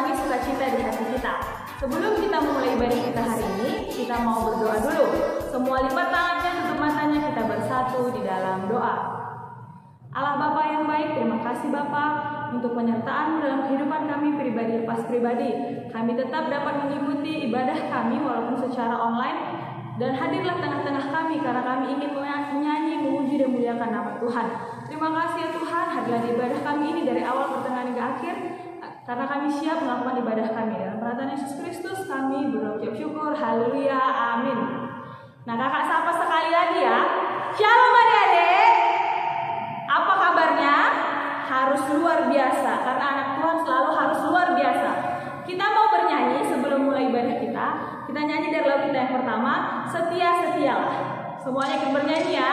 bagi sukacita di hati kita. Sebelum kita memulai ibadah kita hari ini, kita mau berdoa dulu. Semua lipat tangannya, tutup matanya, kita bersatu di dalam doa. Allah Bapa yang baik, terima kasih Bapa untuk penyertaan dalam kehidupan kami pribadi lepas pribadi. Kami tetap dapat mengikuti ibadah kami walaupun secara online, dan hadirlah tengah-tengah kami karena kami ingin menyanyi, memuji dan muliakan nama Tuhan. Terima kasih ya Tuhan, hadirlah di ibadah kami ini dari awal, pertengahan hingga akhir, karena kami siap melakukan ibadah kami. Dalam perantaraan Yesus Kristus kami berucap syukur. Haleluya, amin. Nah, kakak sapa sekali lagi ya. Shalom adik-adik. Apa kabarnya? Harus luar biasa, karena anak Tuhan selalu harus luar biasa. Kita mau bernyanyi sebelum mulai ibadah kita. Kita nyanyi dari lagu kita yang pertama, Setia-setialah. Semuanya ikut bernyanyi ya.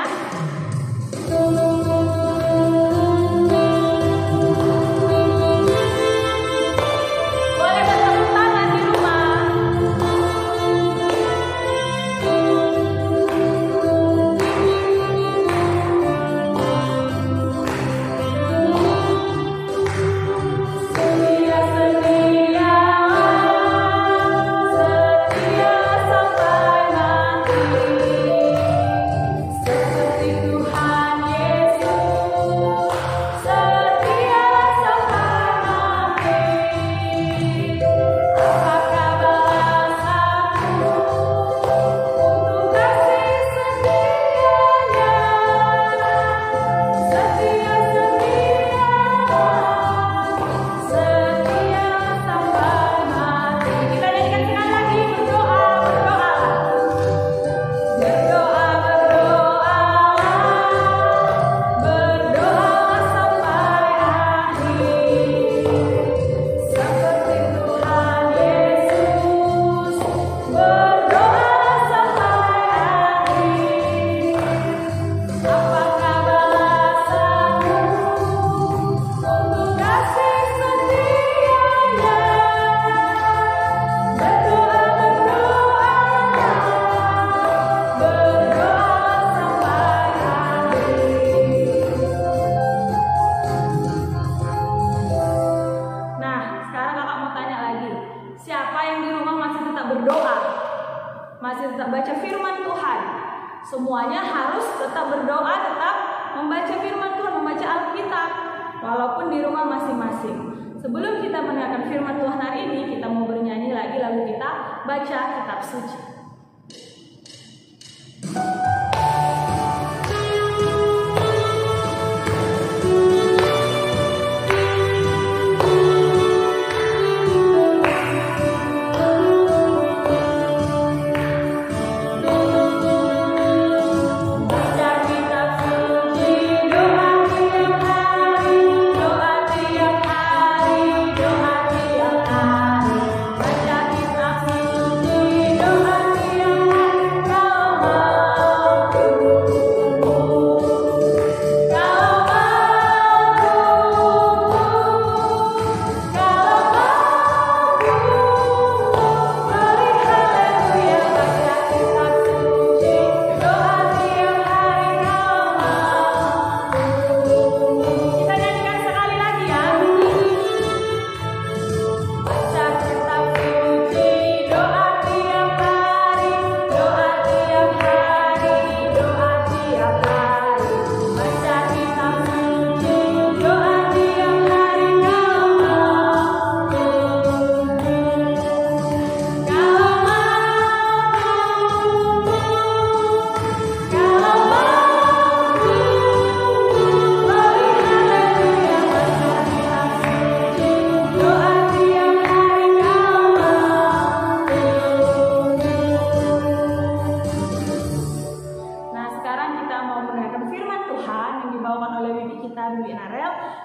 Semuanya harus tetap berdoa, tetap membaca firman Tuhan, membaca Alkitab, walaupun di rumah masing-masing. Sebelum kita mendengarkan firman Tuhan hari ini, kita mau bernyanyi lagi lagu kita, Baca Kitab Suci.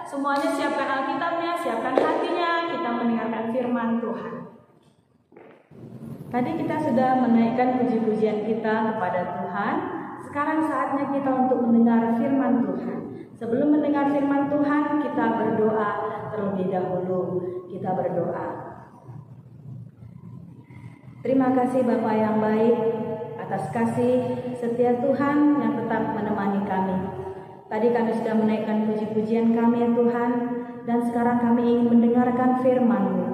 Semuanya siapkan Alkitabnya, siapkan hatinya, kita mendengarkan firman Tuhan. Tadi kita sudah menaikkan puji-pujian kita kepada Tuhan. Sekarang saatnya kita untuk mendengar firman Tuhan. Sebelum mendengar firman Tuhan, kita berdoa terlebih dahulu. Kita berdoa. Terima kasih Bapa yang baik atas kasih setia Tuhan yang tetap menemani kami. Tadi kami sudah menaikkan puji-pujian kami ya Tuhan, dan sekarang kami ingin mendengarkan firman-Mu.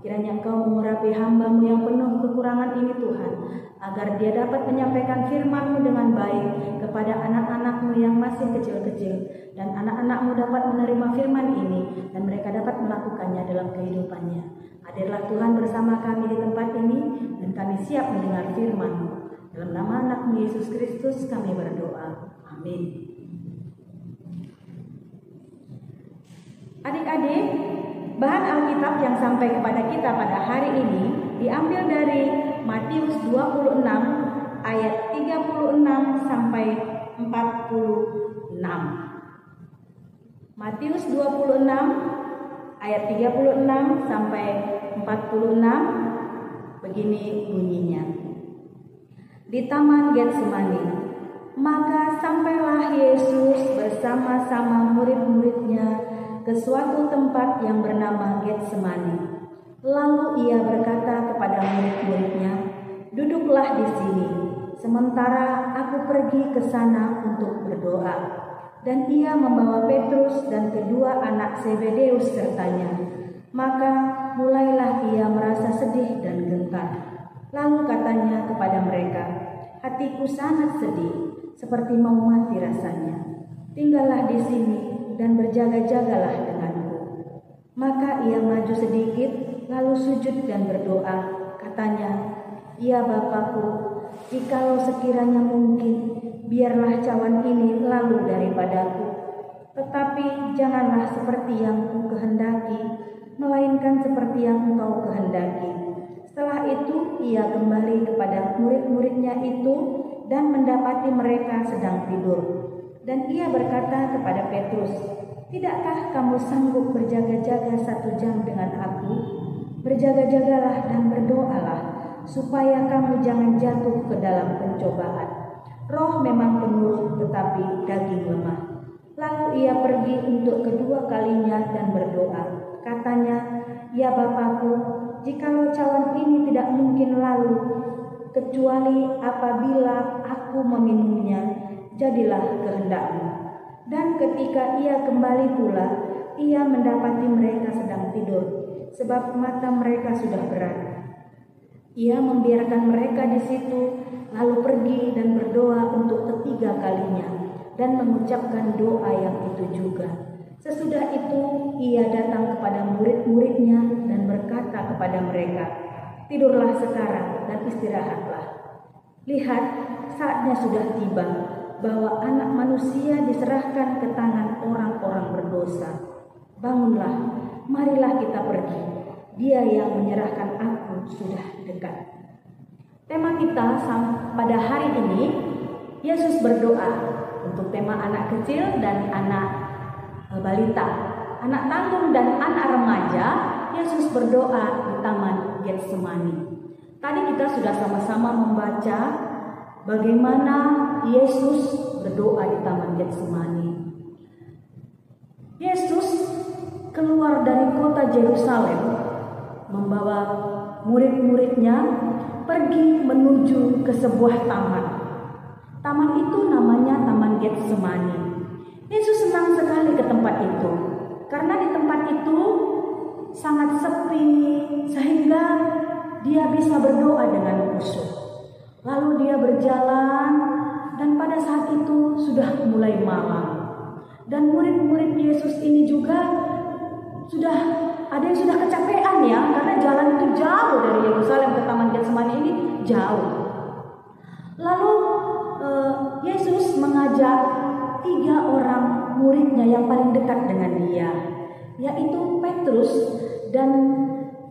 Kiranya Engkau mengurapi hamba-Mu yang penuh kekurangan ini Tuhan, agar dia dapat menyampaikan firman-Mu dengan baik kepada anak-anak-Mu yang masih kecil-kecil, dan anak-anak-Mu dapat menerima firman ini dan mereka dapat melakukannya dalam kehidupannya. Hadirlah Tuhan bersama kami di tempat ini, dan kami siap mendengar firman-Mu. Dalam nama anak-Mu Yesus Kristus kami berdoa. Amin. Adik-adik, bahan Alkitab yang sampai kepada kita pada hari ini diambil dari Matius 26 ayat 36 sampai 46. Matius 26 ayat 36 sampai 46 begini bunyinya. Di Taman Getsemani, maka sampailah Yesus bersama-sama murid-muridnya ke suatu tempat yang bernama Getsemani. Lalu ia berkata kepada murid-muridnya, "Duduklah di sini, sementara aku pergi ke sana untuk berdoa." Dan ia membawa Petrus dan kedua anak Zebedeus sertanya. Maka mulailah ia merasa sedih dan gentar. Lalu katanya kepada mereka, "Hatiku sangat sedih, seperti mau mati rasanya. Tinggallah di sini dan berjaga-jagalah denganku." Maka ia maju sedikit, lalu sujud dan berdoa. Katanya, "Ya Bapakku, jikalau sekiranya mungkin, biarlah cawan ini lalu daripadaku. Tetapi janganlah seperti yang ku kehendaki, melainkan seperti yang Engkau kehendaki." Setelah itu ia kembali kepada murid-muridnya itu dan mendapati mereka sedang tidur. Dan ia berkata kepada Petrus, "Tidakkah kamu sanggup berjaga-jaga 1 jam dengan aku? Berjaga-jagalah dan berdoalah, supaya kamu jangan jatuh ke dalam pencobaan. Roh memang penurut, tetapi daging lemah." Lalu ia pergi untuk kedua kalinya dan berdoa. Katanya, "Ya Bapakku, jikalau cawan ini tidak mungkin lalu, kecuali apabila aku meminumnya, jadilah kehendak-Mu." Dan ketika ia kembali pula, ia mendapati mereka sedang tidur, sebab mata mereka sudah berat. Ia membiarkan mereka di situ, lalu pergi dan berdoa untuk ketiga kalinya, dan mengucapkan doa yang itu juga. Sesudah itu ia datang kepada murid-muridnya dan berkata kepada mereka, "Tidurlah sekarang dan istirahatlah. Lihat, saatnya sudah tiba bahwa Anak Manusia diserahkan ke tangan orang-orang berdosa. Bangunlah, marilah kita pergi. Dia yang menyerahkan aku sudah dekat." Tema kita pada hari ini, Yesus berdoa, untuk tema anak kecil dan anak balita, anak tanggung dan anak remaja. Yesus berdoa di Taman Getsemani. Tadi kita sudah sama-sama membaca bagaimana Yesus berdoa di Taman Getsemani. Yesus keluar dari kota Yerusalem membawa murid-muridnya pergi menuju ke sebuah taman. Taman itu namanya Taman Getsemani. Yesus senang sekali ke tempat itu, karena di tempat itu sangat sepi, sehingga dia bisa berdoa dengan khusyuk. Lalu dia berjalan, dan pada saat itu sudah mulai malam. Dan murid-murid Yesus ini juga ada yang sudah kecapean ya, karena jalan itu jauh dari Yerusalem ke Taman Getsemani ini jauh. Lalu Yesus mengajak 3 orang muridnya yang paling dekat dengan dia, yaitu Petrus dan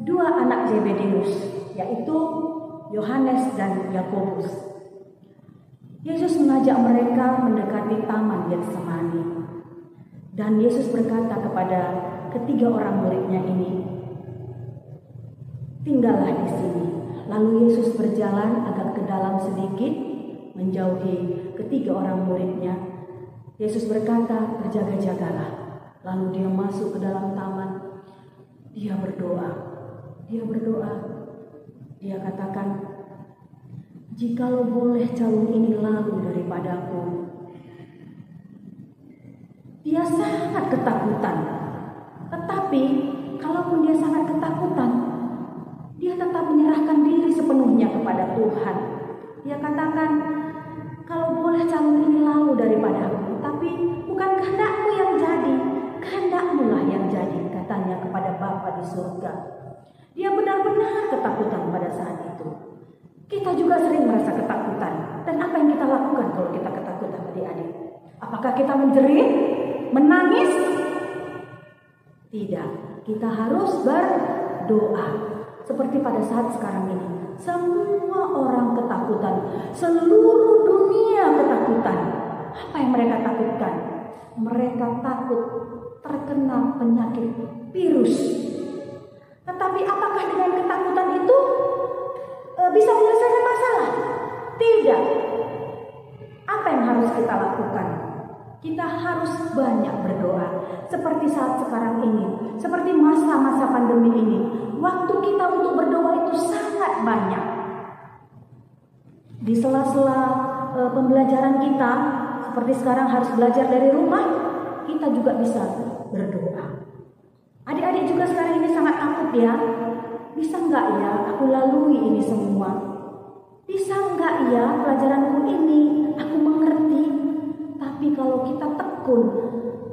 2 anak Zebedeus, yaitu Yohanes dan Yakobus. Yesus mengajak mereka mendekati Taman Getsemani, dan Yesus berkata kepada ketiga orang muridnya ini, "Tinggallah di sini." Lalu Yesus berjalan agak ke dalam sedikit, menjauhi ketiga orang muridnya. Yesus berkata, "Berjaga-jagalah." Lalu dia masuk ke dalam taman. Dia berdoa. Dia katakan, "Jikalau boleh calung ini lalu daripadaku." Dia sangat ketakutan. Tetapi kalaupun dia sangat ketakutan, Kita juga sering merasa ketakutan. Dan apa yang kita lakukan kalau kita ketakutan, adik-adik? Apakah kita menjerit, menangis? Tidak. Kita harus berdoa. Seperti pada saat sekarang ini. Semua orang ketakutan. Seluruh dunia ketakutan. Apa yang mereka takutkan? Mereka takut terkena penyakit virus. Tetapi apakah dengan ketakutan itu bisa menyelesaikan masalah? Tidak. Apa yang harus kita lakukan? Kita harus banyak berdoa. Seperti saat sekarang ini, seperti masa-masa pandemi ini, waktu kita untuk berdoa itu sangat banyak. Di sela-sela pembelajaran kita, seperti sekarang harus belajar dari rumah, kita juga bisa berdoa. Adik-adik juga sekarang ini sangat takut ya. Bisa enggak ya aku lalui ini semua? Bisa enggak ya pelajaranku ini aku mengerti? Tapi kalau kita tekun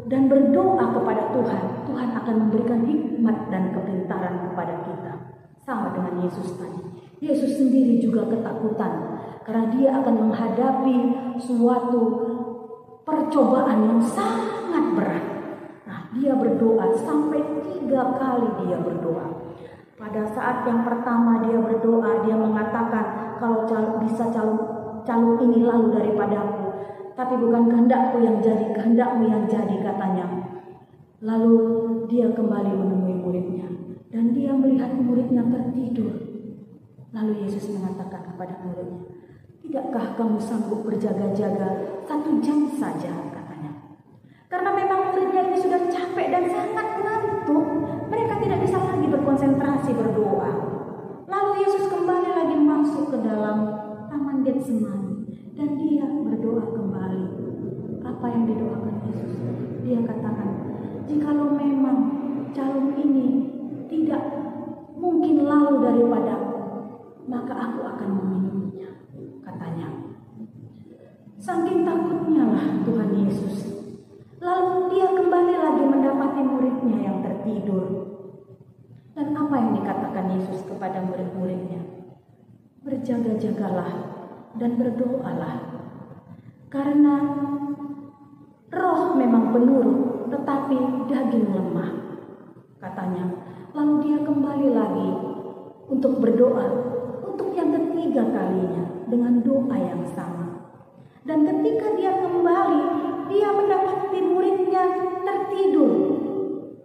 dan berdoa kepada Tuhan, Tuhan akan memberikan hikmat dan kepintaran kepada kita. Sama dengan Yesus tadi. Yesus sendiri juga ketakutan karena dia akan menghadapi suatu percobaan yang sangat berat. Nah, dia berdoa sampai 3 kali dia berdoa. Pada saat yang pertama dia berdoa, dia mengatakan kalau bisa calon ini lalu daripadaku, tapi bukan kehendakku yang jadi, kehendakmu yang jadi, katanya. Lalu dia kembali menemui muridnya dan dia melihat muridnya tertidur. Lalu Yesus mengatakan kepada muridnya, tidakkah kamu sanggup berjaga-jaga 1 jam saja, katanya. Karena memang muridnya ini sudah capek dan sangat ngantuk. Mereka tidak bisa lagi berkonsentrasi berdoa. Lalu Yesus kembali lagi masuk ke dalam taman Getsemani dan dia berdoa kembali. Apa yang didoakan Yesus? Dia katakan, jikalau memang calon ini tidak mungkin lalu daripadaku, maka aku akan meminumnya, katanya. Saking takutnya lah Tuhan Yesus. Lalu dia kembali lagi mendapati muridnya yang tertidur. Dan apa yang dikatakan Yesus kepada murid-muridnya? Berjaga-jagalah dan berdoalah. Karena roh memang penurut, tetapi daging lemah, katanya. Lalu dia kembali lagi untuk berdoa untuk yang ketiga kalinya dengan doa yang sama. Dan ketika dia kembali, dia mendapati muridnya tertidur,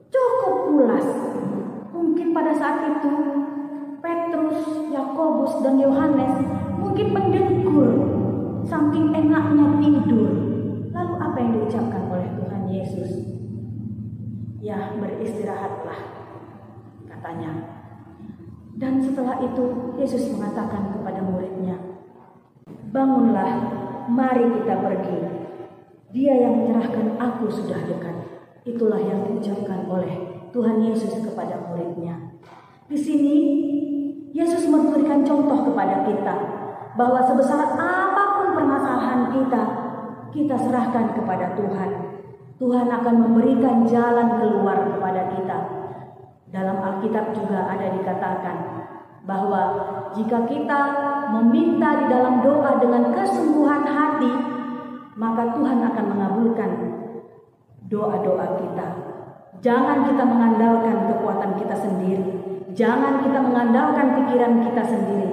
cukup pulas. Mungkin pada saat itu Petrus, Yakobus, dan Yohanes mungkin mendengkur saking enaknya tidur. Lalu apa yang diucapkan oleh Tuhan Yesus? Ya, beristirahatlah, katanya. Dan setelah itu Yesus mengatakan kepada muridnya, bangunlah, mari kita pergi. Dia yang menyerahkan aku sudah dekat. Itulah yang diucapkan oleh Tuhan Yesus kepada muridnya. Di sini Yesus memberikan contoh kepada kita bahwa sebesar apapun permasalahan kita, kita serahkan kepada Tuhan. Tuhan akan memberikan jalan keluar kepada kita. Dalam Alkitab juga ada dikatakan bahwa jika kita meminta di dalam doa dengan kesungguhan hati, maka Tuhan akan mengabulkan doa-doa kita. Jangan kita mengandalkan kekuatan kita sendiri. Jangan kita mengandalkan pikiran kita sendiri.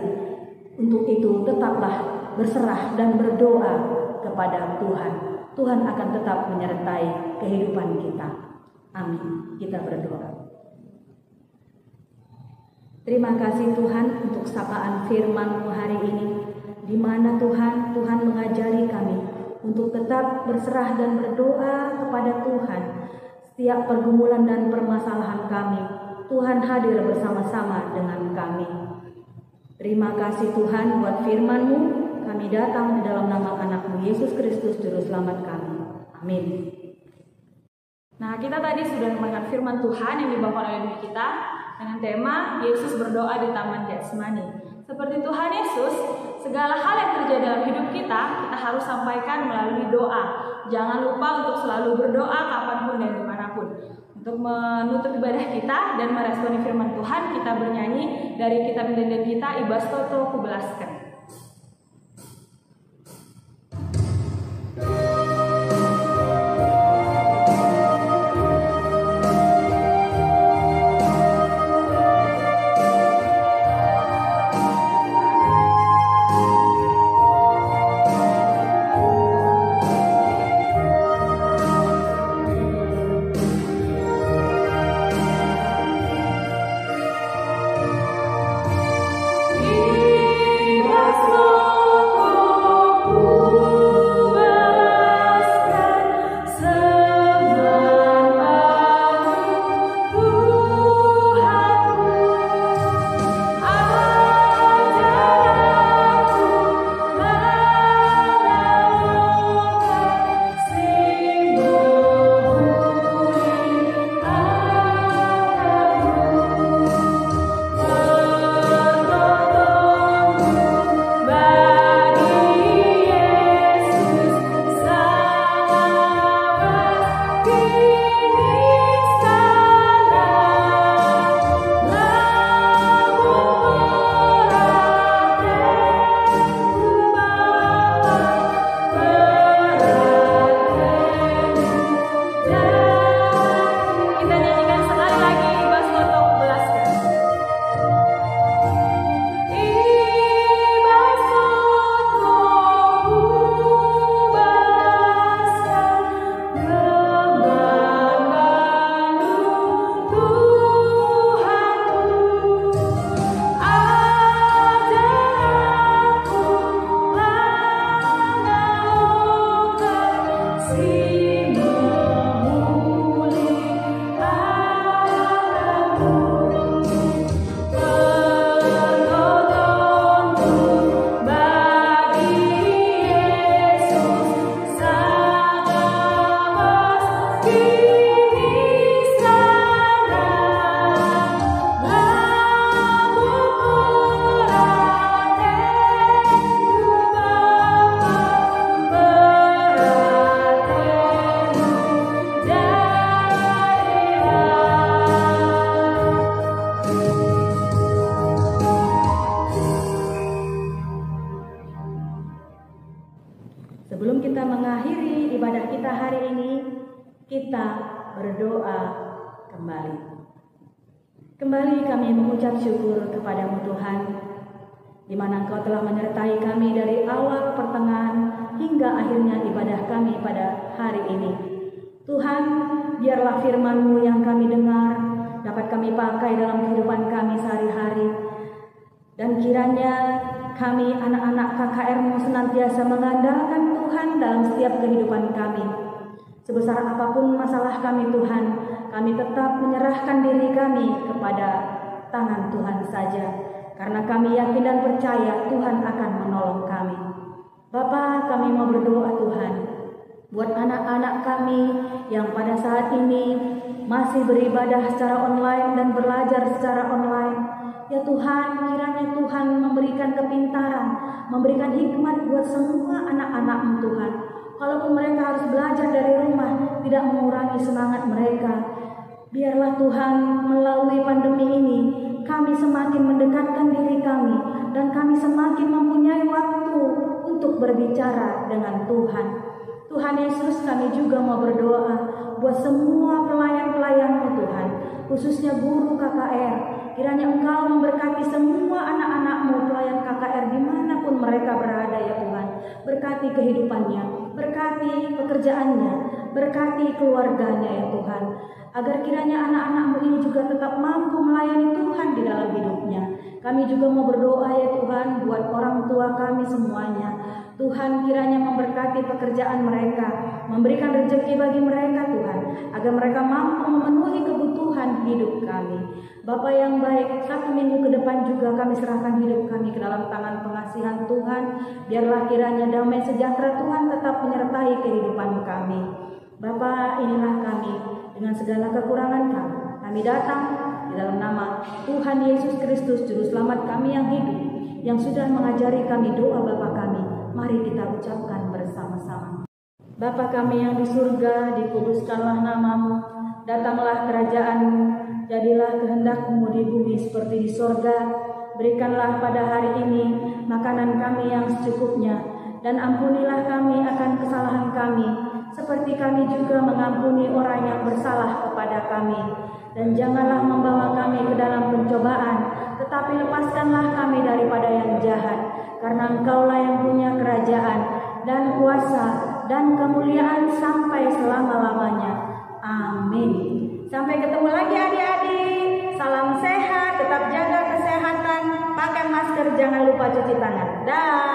Untuk itu tetaplah berserah dan berdoa kepada Tuhan. Tuhan akan tetap menyertai kehidupan kita. Amin. Kita berdoa. Terima kasih Tuhan untuk sapaan firman-Mu hari ini, di mana Tuhan mengajari kami untuk tetap berserah dan berdoa kepada Tuhan. Setiap pergumulan dan permasalahan kami, Tuhan hadir bersama-sama dengan kami. Terima kasih Tuhan buat firman-Mu. Kami datang di dalam nama anak-Mu Yesus Kristus Juru Selamat kami. Amin. Nah, kita tadi sudah mendengar firman Tuhan yang dibawakan oleh diri kita dengan tema Yesus berdoa di Taman Getsemani. Seperti Tuhan Yesus, segala hal yang terjadi dalam hidup kita harus sampaikan melalui doa. Jangan lupa untuk selalu berdoa kapanpun dan dimanapun. Untuk menutup ibadah kita dan meresponi firman Tuhan, kita bernyanyi dari kitab Denden kita, Ibas Toto Kubelaskan. kita hari ini, kita berdoa kembali. Kembali kami mengucap syukur kepadamu Tuhan, di mana Engkau telah menyertai kami dari awal, pertengahan, hingga akhirnya ibadah kami pada hari ini. Tuhan, biarlah firman-Mu yang kami dengar dapat kami pakai dalam kehidupan kami sehari-hari. Dan kiranya kami anak-anak KKR-Mu senantiasa mengandalkan Tuhan dalam setiap kehidupan kami. Sebesar apapun masalah kami Tuhan, kami tetap menyerahkan diri kami kepada tangan Tuhan saja. Karena kami yakin dan percaya Tuhan akan menolong kami. Bapa, kami mau berdoa Tuhan, buat anak-anak kami yang pada saat ini masih beribadah secara online dan belajar secara online. Ya Tuhan, kiranya Tuhan memberikan kepintaran, memberikan hikmat buat semua anak-anak-Mu Tuhan. Kalaupun mereka harus belajar dari rumah, tidak mengurangi semangat mereka. Biarlah Tuhan melalui pandemi ini, kami semakin mendekatkan diri kami, dan kami semakin mempunyai waktu untuk berbicara dengan Tuhan. Tuhan Yesus, kami juga mau berdoa buat semua pelayan-pelayan-Mu Tuhan, khususnya guru KKR. Kiranya Engkau memberkati semua anak-anak-Mu pelayan KKR dimanapun mereka berada ya Tuhan. Berkati kehidupannya, berkati pekerjaannya, berkati keluarganya ya Tuhan. Agar kiranya anak-anak-Mu ini juga tetap mampu melayani Tuhan di dalam hidupnya. Kami juga mau berdoa ya Tuhan buat orang tua kami semuanya. Tuhan kiranya memberkati pekerjaan mereka, memberikan rezeki bagi mereka Tuhan, agar mereka mampu memenuhi kebutuhan hidup kami. Bapa yang baik, 1 minggu ke depan juga kami serahkan hidup kami ke dalam tangan pengasihan Tuhan. Biarlah kiranya damai sejahtera Tuhan tetap menyertai kehidupan kami. Bapa, inilah kami dengan segala kekurangan kami. Kami datang di dalam nama Tuhan Yesus Kristus, Juru Selamat kami yang hidup, yang sudah mengajari kami doa Bapa kami. Mari kita ucapkan bersama-sama. Bapa kami yang di surga, dikuduskanlah nama-Mu, datanglah kerajaan-Mu, jadilah kehendak-Mu di bumi seperti di sorga. Berikanlah pada hari ini makanan kami yang secukupnya, dan ampunilah kami akan kesalahan kami, seperti kami juga mengampuni orang yang bersalah kepada kami. Dan janganlah membawa kami ke dalam pencobaan, tetapi lepaskanlah kami daripada yang jahat. Karena Engkaulah yang punya kerajaan dan kuasa dan kemuliaan sampai selama-lamanya. Amin. Sampai ketemu lagi adik-adik. Salam sehat, tetap jaga kesehatan, pakai masker, jangan lupa cuci tangan. Dah.